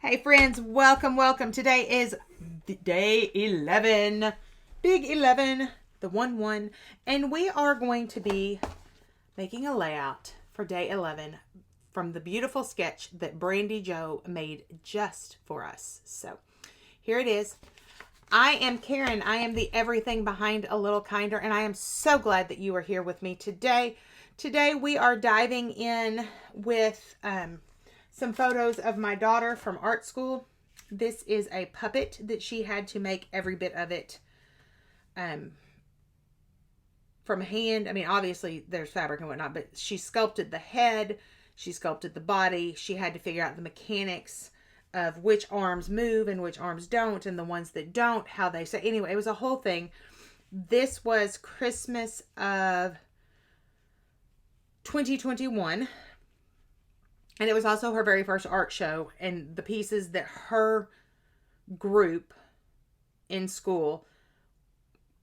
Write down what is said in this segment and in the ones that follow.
Hey friends, welcome, welcome. Today is day 11, big 11, the 1-1, and we are going to be making a layout for day 11 from the beautiful sketch that Brandi Jo made just for us. So here it is. I am Karen. I am the everything behind A Little Kinder, and I am so glad that you are here with me today. Today we are diving in with some photos of my daughter from art school. This is a puppet that she had to make every bit of it from hand. I mean, obviously there's fabric and whatnot, but she sculpted the head, she sculpted the body. She had to figure out the mechanics of which arms move and which arms don't, and the ones that don't, how they say. Anyway, it was a whole thing. This was Christmas of 2021. And it was also her very first art show. And the pieces that her group in school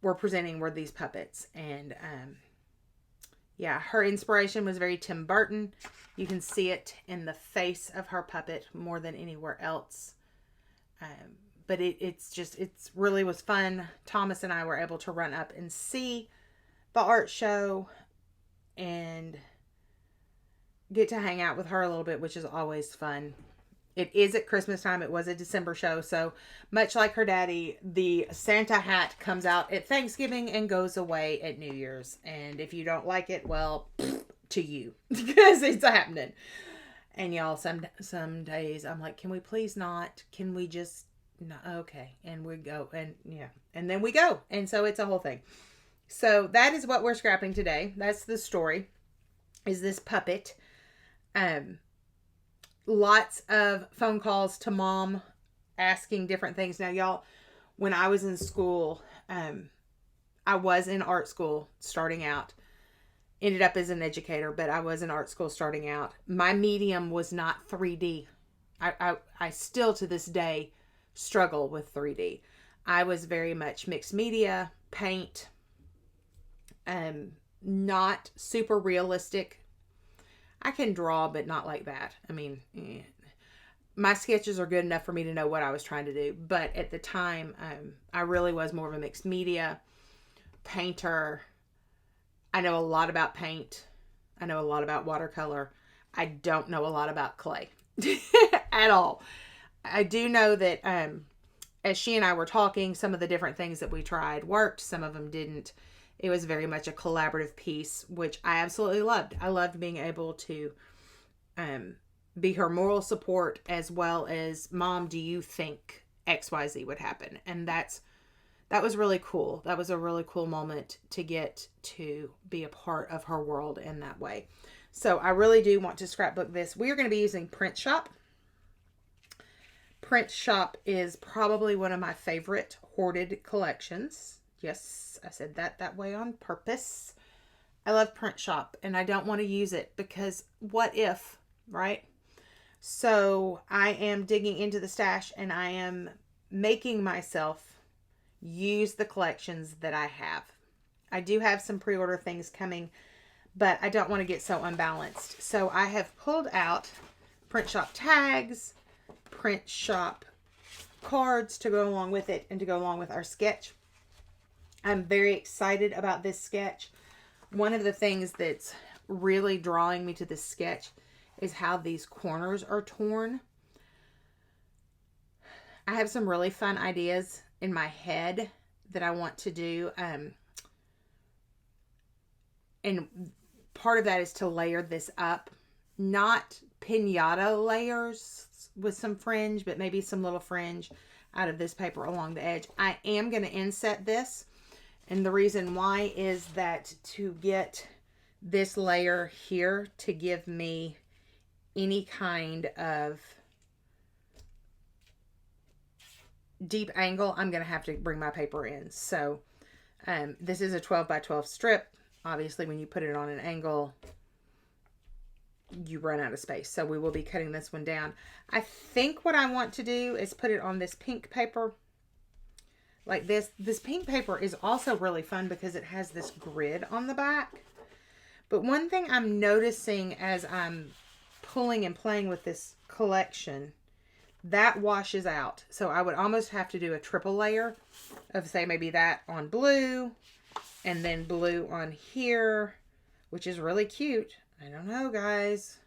were presenting were these puppets. And yeah, her inspiration was very Tim Burton. You can see it in the face of her puppet more than anywhere else. But it really was fun. Thomas and I were able to run up and see the art show and get to hang out with her a little bit, which is always fun. It is at Christmas time. It was a December show, so much like her daddy, the Santa hat comes out at Thanksgiving and goes away at New Year's. And if you don't like it, well, to you, because it's happening. And y'all, some days I'm like, can we please not? Can we just no? Okay, and we go, and yeah, and then we go, and so it's a whole thing. So that is what we're scrapping today. That's the story. Is this puppet? Lots of phone calls to mom asking different things. Now, y'all, when I was in school, I was in art school starting out. Ended up as an educator, but I was in art school starting out. My medium was not 3D. I still to this day struggle with 3D. I was very much mixed media, paint, not super realistic. I can draw, but not like that. I mean, my sketches are good enough for me to know what I was trying to do. But at the time, I really was more of a mixed media painter. I know a lot about paint. I know a lot about watercolor. I don't know a lot about clay at all. I do know that as she and I were talking, some of the different things that we tried worked. Some of them didn't. It was very much a collaborative piece, which I absolutely loved. I loved being able to be her moral support as well as, Mom, do you think XYZ would happen? And that was really cool. That was a really cool moment to get to be a part of her world in that way. So I really do want to scrapbook this. We are going to be using Print Shop. Print Shop is probably one of my favorite hoarded collections. Yes, I said that way on purpose. I love Print Shop, and I don't want to use it because what if, right? So I am digging into the stash, and I am making myself use the collections that I have. I do have some pre-order things coming, but I don't want to get so unbalanced. So I have pulled out Print Shop tags, Print Shop cards to go along with it and to go along with our sketch. I'm very excited about this sketch. One of the things that's really drawing me to this sketch is how these corners are torn. I have some really fun ideas in my head that I want to do. And part of that is to layer this up. Not piñata layers with some fringe, but maybe some little fringe out of this paper along the edge. I am going to inset this. And the reason why is that to get this layer here to give me any kind of deep angle, I'm going to have to bring my paper in. So this is a 12 by 12 strip. Obviously, when you put it on an angle, you run out of space. So we will be cutting this one down. I think what I want to do is put it on this pink paper. Like this. This pink paper is also really fun because it has this grid on the back. But one thing I'm noticing as I'm pulling and playing with this collection that washes out. So I would almost have to do a triple layer of, say, maybe that on blue and then blue on here, which is really cute. I don't know, guys.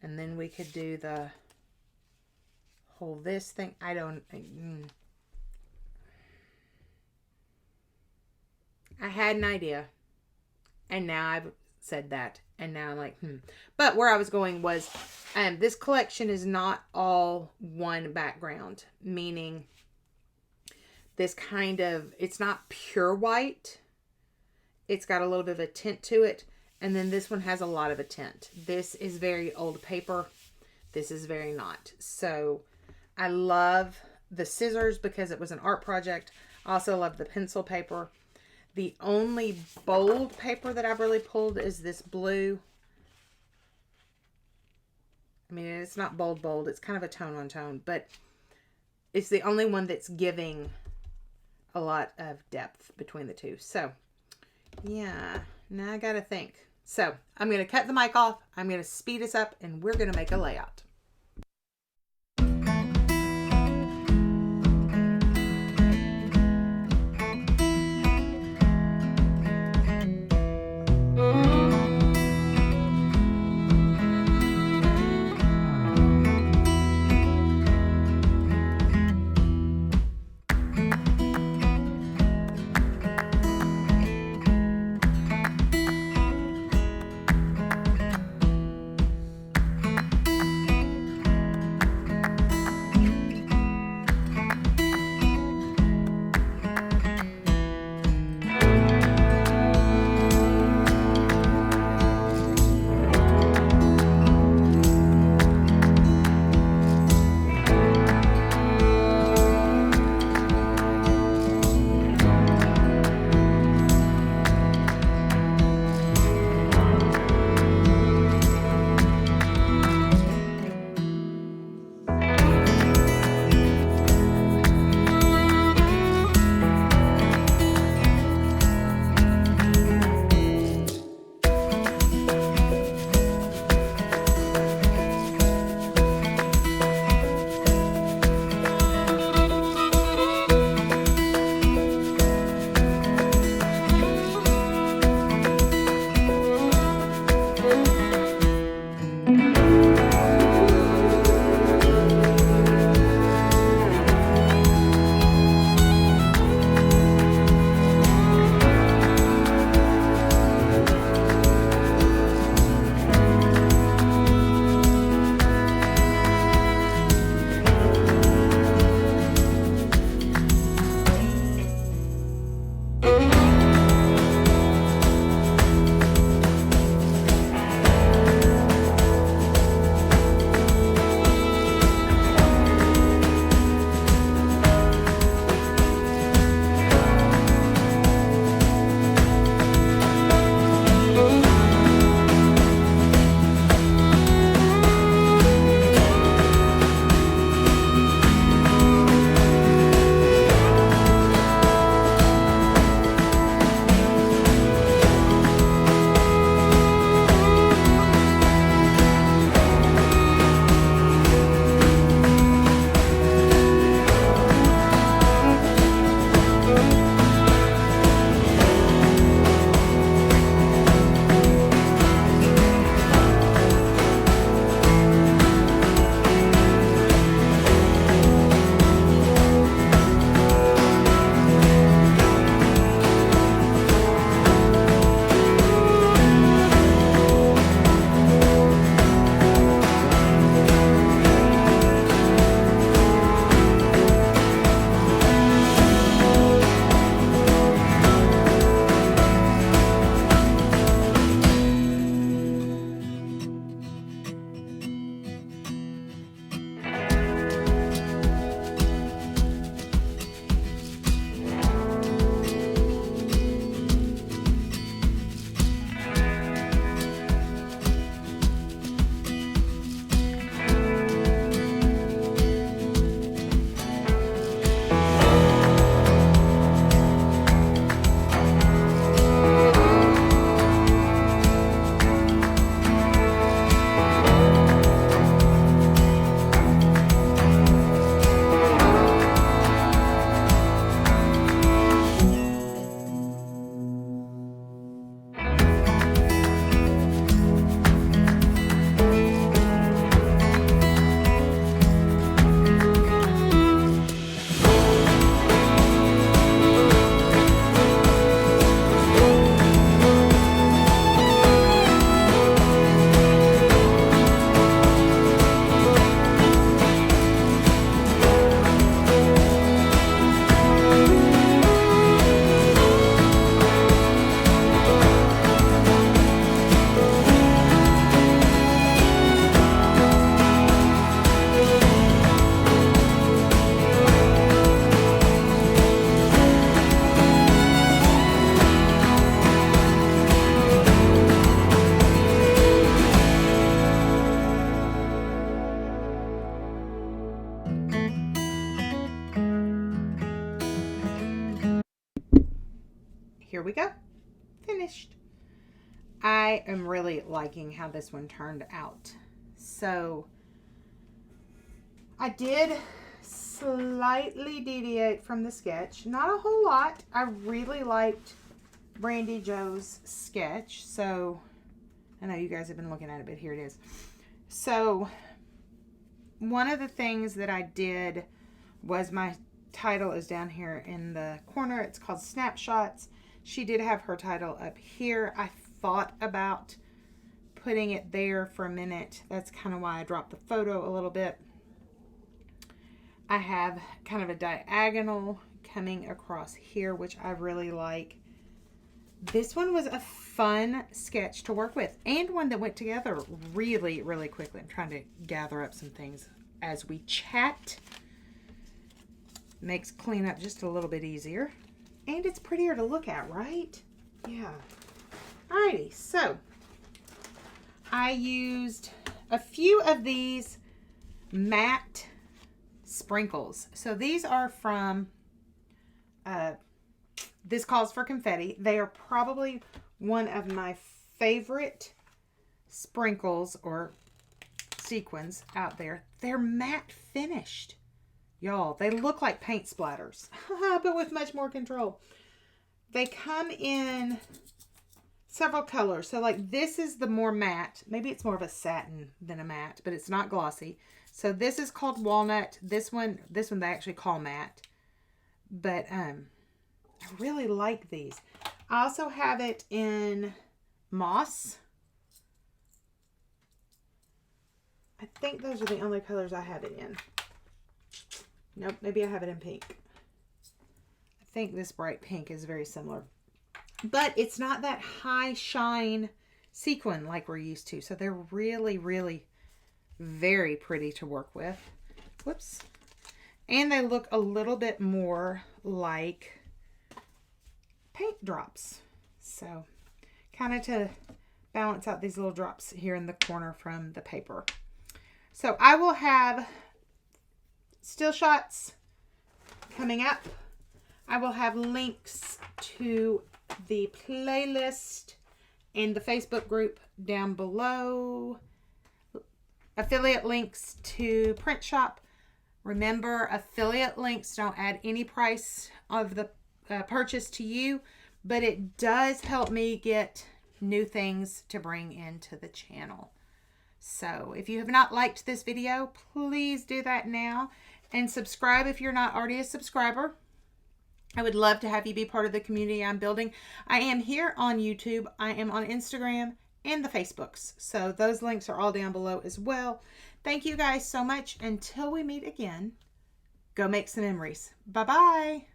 And then we could do the whole this thing. I don't... I had an idea. And now I've said that. And now I'm like, But where I was going was, this collection is not all one background. Meaning, this kind of, it's not pure white. It's got a little bit of a tint to it. And then this one has a lot of a tint. This is very old paper. This is very not. So, I love the scissors because it was an art project. I also love the pencil paper. The only bold paper that I've really pulled is this blue. I mean, it's not bold. It's kind of a tone on tone. But it's the only one that's giving a lot of depth between the two. So, yeah. Now I got to think. So, I'm going to cut the mic off. I'm going to speed us up. And we're going to make a layout. here we go. Finished. I am really liking how this one turned out. So I did slightly deviate from the sketch. Not a whole lot. I really liked Brandi Jo's sketch. So I know you guys have been looking at it, but here it is. So one of the things that I did was my title is down here in the corner. It's called Snapshots. She did have her title up here. I thought about putting it there for a minute. That's kind of why I dropped the photo a little bit. I have kind of a diagonal coming across here, which I really like. This one was a fun sketch to work with and one that went together really, really quickly. I'm trying to gather up some things as we chat. Makes cleanup just a little bit easier. And it's prettier to look at, right? Yeah. Alrighty, so I used a few of these matte sprinkles. So these are from This Calls for Confetti. They are probably one of my favorite sprinkles or sequins out there. They're matte finished. Y'all, they look like paint splatters, but with much more control. They come in several colors. So like this is the more matte. Maybe it's more of a satin than a matte, but it's not glossy. So this is called walnut. This one they actually call matte. But I really like these. I also have it in moss. I think those are the only colors I have it in. Nope, maybe I have it in pink. I think this bright pink is very similar. But it's not that high shine sequin like we're used to. So they're really, really very pretty to work with. Whoops. And they look a little bit more like paint drops. So kind of to balance out these little drops here in the corner from the paper. So I will have still shots coming up. I will have links to the playlist and the Facebook group down below. Affiliate links to print shop. Remember, affiliate links don't add any price of the purchase to you, but it does help me get new things to bring into the channel. So if you have not liked this video, please do that now. And subscribe if you're not already a subscriber. I would love to have you be part of the community I'm building. I am here on YouTube. I am on Instagram and the Facebooks. So those links are all down below as well. Thank you guys so much. Until we meet again, go make some memories. Bye-bye.